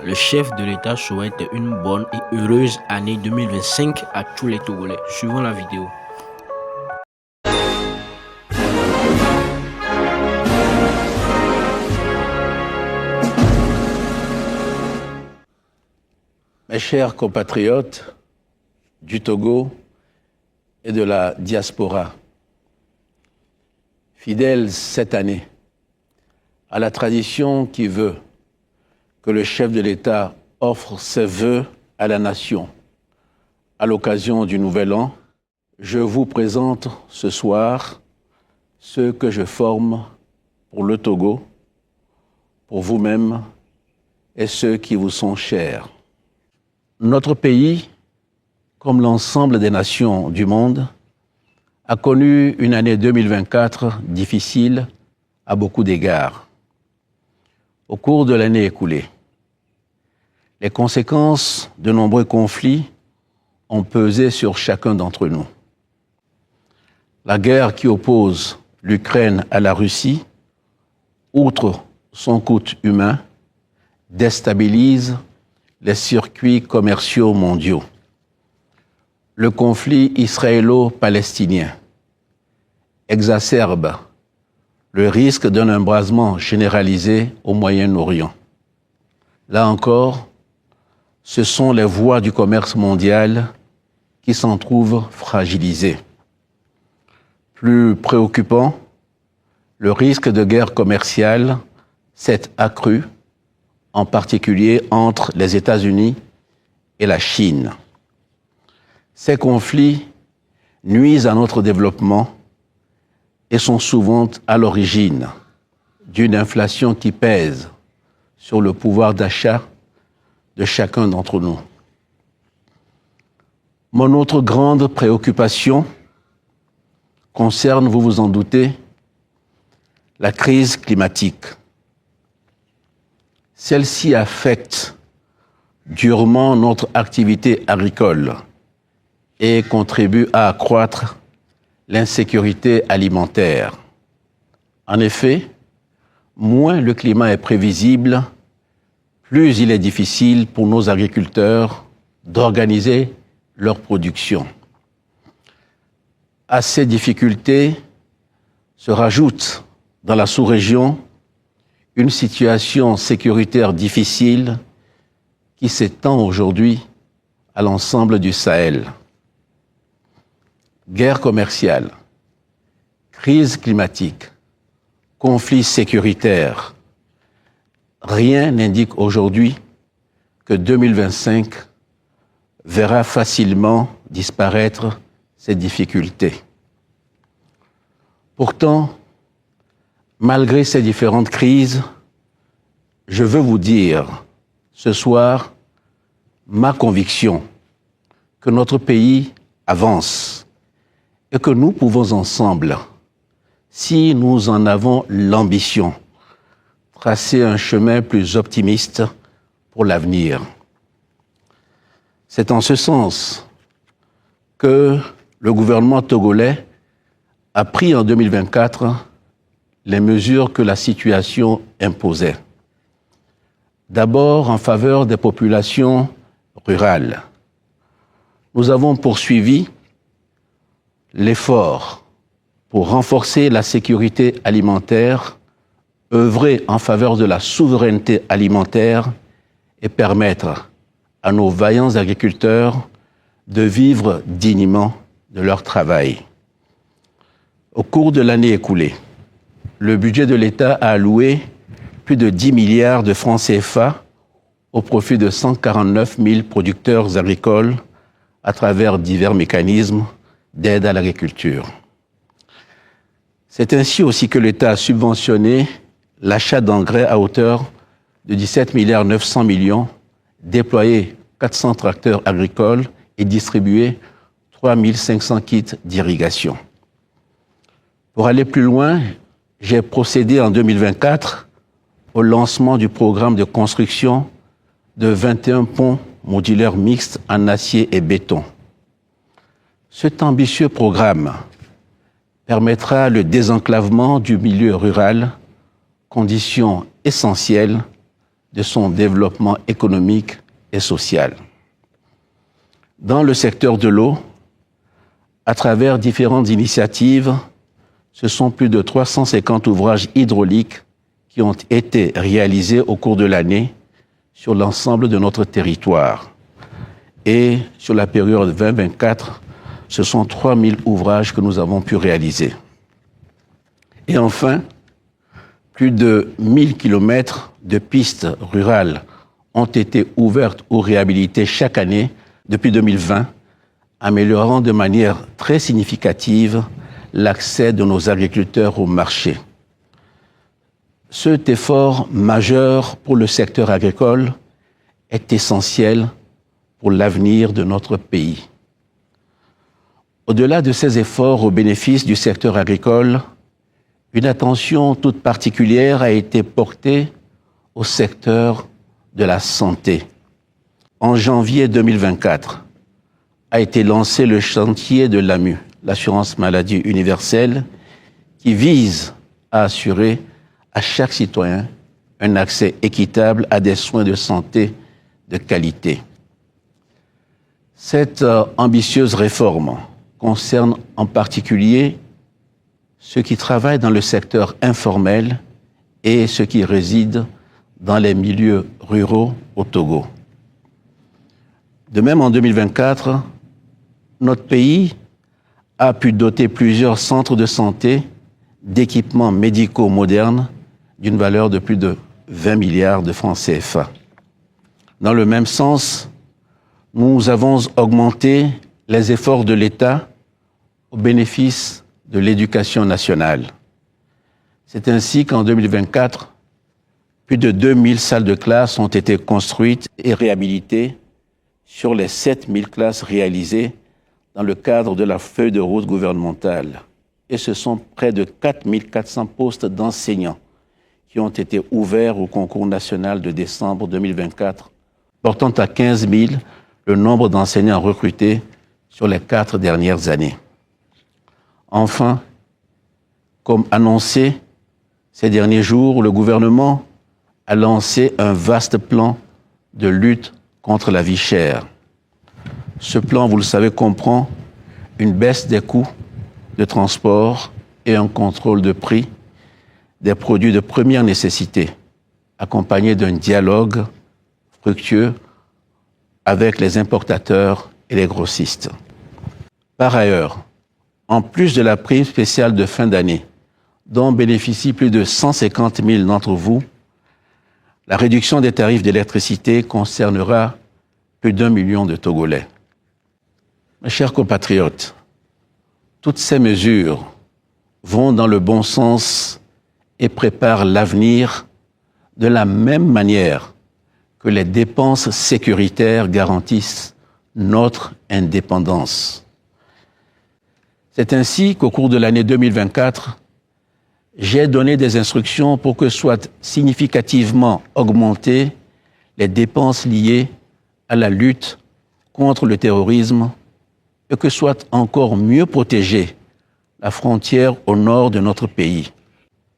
le chef de l'État souhaite une bonne et heureuse année 2025 à tous les Togolais. Suivons la vidéo. Mes chers compatriotes du Togo et de la diaspora, fidèles cette année à la tradition qui veut que le chef de l'État offre ses vœux à la nation à l'occasion du Nouvel An, je vous présente ce soir ceux que je forme pour le Togo, pour vous-même et ceux qui vous sont chers. Notre pays, comme l'ensemble des nations du monde, a connu une année 2024 difficile à beaucoup d'égards. Au cours de l'année écoulée, les conséquences de nombreux conflits ont pesé sur chacun d'entre nous. La guerre qui oppose l'Ukraine à la Russie, outre son coût humain, déstabilise les circuits commerciaux mondiaux. Le conflit israélo-palestinien exacerbe le risque d'un embrasement généralisé au Moyen-Orient. Là encore, ce sont les voies du commerce mondial qui s'en trouvent fragilisées. Plus préoccupant, le risque de guerre commerciale s'est accru, en particulier entre les États-Unis et la Chine. Ces conflits nuisent à notre développement et sont souvent à l'origine d'une inflation qui pèse sur le pouvoir d'achat de chacun d'entre nous. Mon autre grande préoccupation concerne, vous vous en doutez, la crise climatique. Celle-ci affecte durement notre activité agricole et contribue à accroître l'insécurité alimentaire. En effet, moins le climat est prévisible, plus il est difficile pour nos agriculteurs d'organiser leur production. À ces difficultés se rajoute dans la sous-région une situation sécuritaire difficile qui s'étend aujourd'hui à l'ensemble du Sahel. Guerre commerciale, crise climatique, conflits sécuritaires. Rien n'indique aujourd'hui que 2025 verra facilement disparaître ces difficultés. Pourtant, malgré ces différentes crises, je veux vous dire ce soir ma conviction que notre pays avance et que nous pouvons ensemble, si nous en avons l'ambition, tracer un chemin plus optimiste pour l'avenir. C'est en ce sens que le gouvernement togolais a pris en 2024 les mesures que la situation imposait. D'abord en faveur des populations rurales. Nous avons poursuivi l'effort pour renforcer la sécurité alimentaire, œuvrer en faveur de la souveraineté alimentaire et permettre à nos vaillants agriculteurs de vivre dignement de leur travail. Au cours de l'année écoulée, le budget de l'État a alloué plus de 10 milliards de francs CFA au profit de 149 000 producteurs agricoles à travers divers mécanismes d'aide à l'agriculture. C'est ainsi aussi que l'État a subventionné l'achat d'engrais à hauteur de 17 900 millions, déployé 400 tracteurs agricoles et distribué 3 500 kits d'irrigation. Pour aller plus loin, j'ai procédé en 2024 au lancement du programme de construction de 21 ponts modulaires mixtes en acier et béton. Cet ambitieux programme permettra le désenclavement du milieu rural, condition essentielle de son développement économique et social. Dans le secteur de l'eau, à travers différentes initiatives, ce sont plus de 350 ouvrages hydrauliques qui ont été réalisés au cours de l'année sur l'ensemble de notre territoire. Et sur la période 2024, ce sont 3000 ouvrages que nous avons pu réaliser. Et enfin, plus de 1000 kilomètres de pistes rurales ont été ouvertes ou réhabilitées chaque année depuis 2020, améliorant de manière très significative l'accès de nos agriculteurs au marché. Cet effort majeur pour le secteur agricole est essentiel pour l'avenir de notre pays. Au-delà de ces efforts au bénéfice du secteur agricole, une attention toute particulière a été portée au secteur de la santé. En janvier 2024, a été lancé le chantier de l'AMU, l'assurance maladie universelle, qui vise à assurer à chaque citoyen un accès équitable à des soins de santé de qualité. Cette ambitieuse réforme concerne en particulier ceux qui travaillent dans le secteur informel et ceux qui résident dans les milieux ruraux au Togo. De même, en 2024, notre pays a pu doter plusieurs centres de santé d'équipements médicaux modernes d'une valeur de plus de 20 milliards de francs CFA. Dans le même sens, nous avons augmenté les efforts de l'État au bénéfice de l'éducation nationale. C'est ainsi qu'en 2024, plus de 2000 salles de classe ont été construites et réhabilitées sur les 7000 classes réalisées dans le cadre de la feuille de route gouvernementale. Et ce sont près de 4400 postes d'enseignants qui ont été ouverts au concours national de décembre 2024, portant à 15 000 le nombre d'enseignants recrutés sur les 4 dernières années. Enfin, comme annoncé ces derniers jours, le gouvernement a lancé un vaste plan de lutte contre la vie chère. Ce plan, vous le savez, comprend une baisse des coûts de transport et un contrôle de prix des produits de première nécessité, accompagné d'un dialogue fructueux avec les importateurs et les grossistes. Par ailleurs, en plus de la prime spéciale de fin d'année, dont bénéficient plus de 150 000 d'entre vous, la réduction des tarifs d'électricité concernera plus d'1 million de Togolais. Mes chers compatriotes, toutes ces mesures vont dans le bon sens et préparent l'avenir de la même manière que les dépenses sécuritaires garantissent notre indépendance. C'est ainsi qu'au cours de l'année 2024, j'ai donné des instructions pour que soient significativement augmentées les dépenses liées à la lutte contre le terrorisme et que soit encore mieux protégée la frontière au nord de notre pays.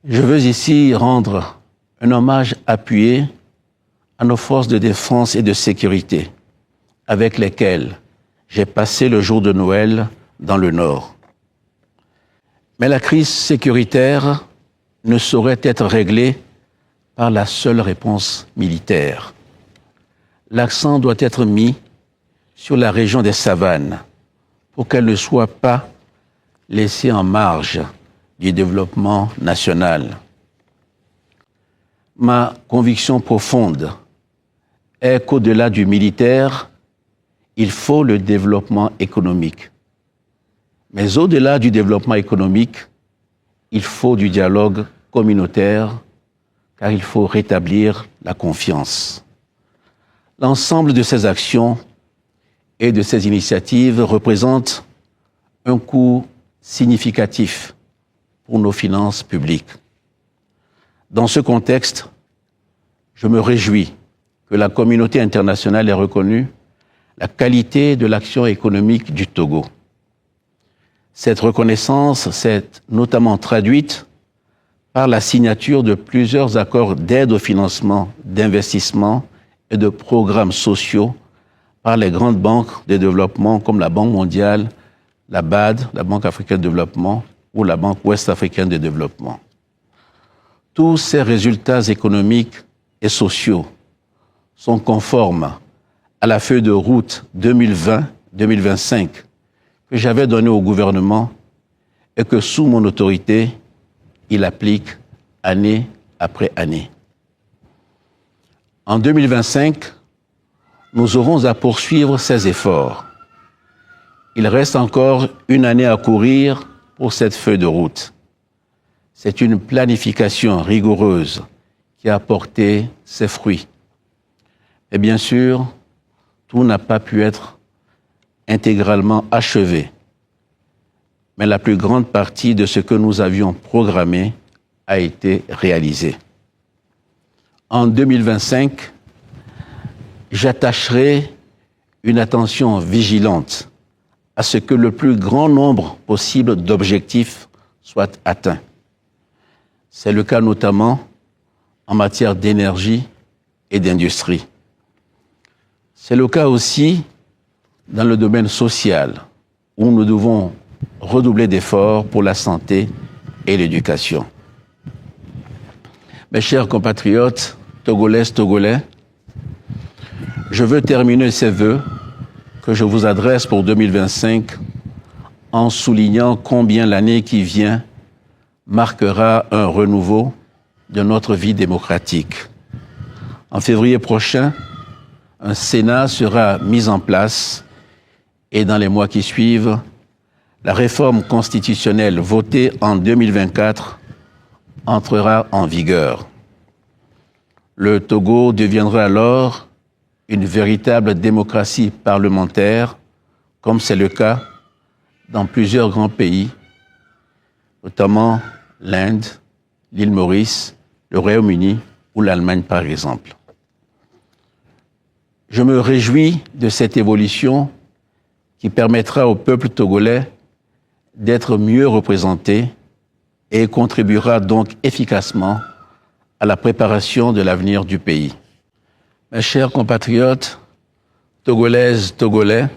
Je veux ici rendre un hommage appuyé à nos forces de défense et de sécurité, avec lesquelles j'ai passé le jour de Noël dans le Nord. Mais la crise sécuritaire ne saurait être réglée par la seule réponse militaire. L'accent doit être mis sur la région des savanes pour qu'elle ne soit pas laissée en marge du développement national. Ma conviction profonde est qu'au-delà du militaire, il faut le développement économique. Mais au-delà du développement économique, il faut du dialogue communautaire, car il faut rétablir la confiance. L'ensemble de ces actions et de ces initiatives représente un coût significatif pour nos finances publiques. Dans ce contexte, je me réjouis que la communauté internationale ait reconnu la qualité de l'action économique du Togo. Cette reconnaissance s'est notamment traduite par la signature de plusieurs accords d'aide au financement, d'investissement et de programmes sociaux par les grandes banques de développement comme la Banque mondiale, la BAD, la Banque africaine de développement, ou la Banque ouest-africaine de développement. Tous ces résultats économiques et sociaux sont conformes à la feuille de route 2020-2025 que j'avais donnée au gouvernement et que sous mon autorité, il applique année après année. En 2025, nous aurons à poursuivre ces efforts. Il reste encore une année à courir pour cette feuille de route. C'est une planification rigoureuse qui a porté ses fruits. Et bien sûr, tout n'a pas pu être intégralement achevé. Mais la plus grande partie de ce que nous avions programmé a été réalisée. En 2025, j'attacherai une attention vigilante à ce que le plus grand nombre possible d'objectifs soient atteints. C'est le cas notamment en matière d'énergie et d'industrie. C'est le cas aussi dans le domaine social, où nous devons redoubler d'efforts pour la santé et l'éducation. Mes chers compatriotes, Togolaises, Togolais, je veux terminer ces vœux que je vous adresse pour 2025 en soulignant combien l'année qui vient marquera un renouveau de notre vie démocratique. En février prochain, un Sénat sera mis en place et dans les mois qui suivent, la réforme constitutionnelle votée en 2024 entrera en vigueur. Le Togo deviendra alors une véritable démocratie parlementaire, comme c'est le cas dans plusieurs grands pays, notamment l'Inde, l'île Maurice, le Royaume-Uni ou l'Allemagne par exemple. Je me réjouis de cette évolution qui permettra au peuple togolais d'être mieux représenté et contribuera donc efficacement à la préparation de l'avenir du pays. Mes chers compatriotes, Togolaises, Togolais,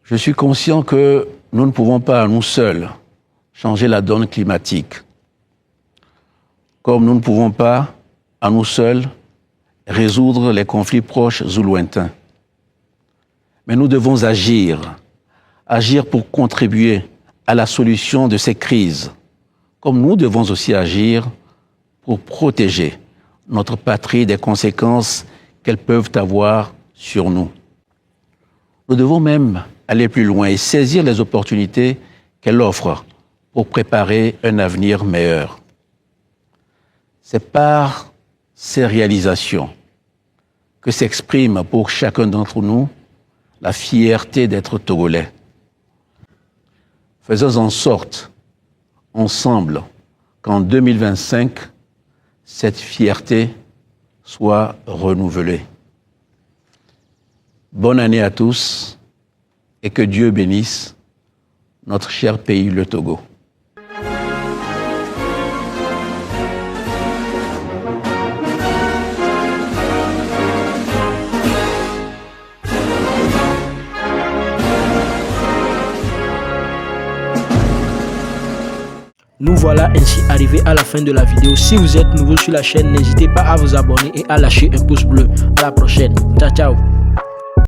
je suis conscient que nous ne pouvons pas à nous seuls changer la donne climatique, comme nous ne pouvons pas à nous seuls résoudre les conflits proches ou lointains. Mais nous devons agir pour contribuer à la solution de ces crises, comme nous devons aussi agir pour protéger notre patrie des conséquences qu'elles peuvent avoir sur nous. Nous devons même aller plus loin et saisir les opportunités qu'elle offre pour préparer un avenir meilleur. C'est par ces réalisations que s'exprime pour chacun d'entre nous la fierté d'être Togolais. Faisons en sorte, ensemble, qu'en 2025, cette fierté soit renouvelée. Bonne année à tous et que Dieu bénisse notre cher pays, le Togo. Nous voilà ainsi arrivés à la fin de la vidéo. Si vous êtes nouveau sur la chaîne, n'hésitez pas à vous abonner et à lâcher un pouce bleu. À la prochaine. Ciao, ciao.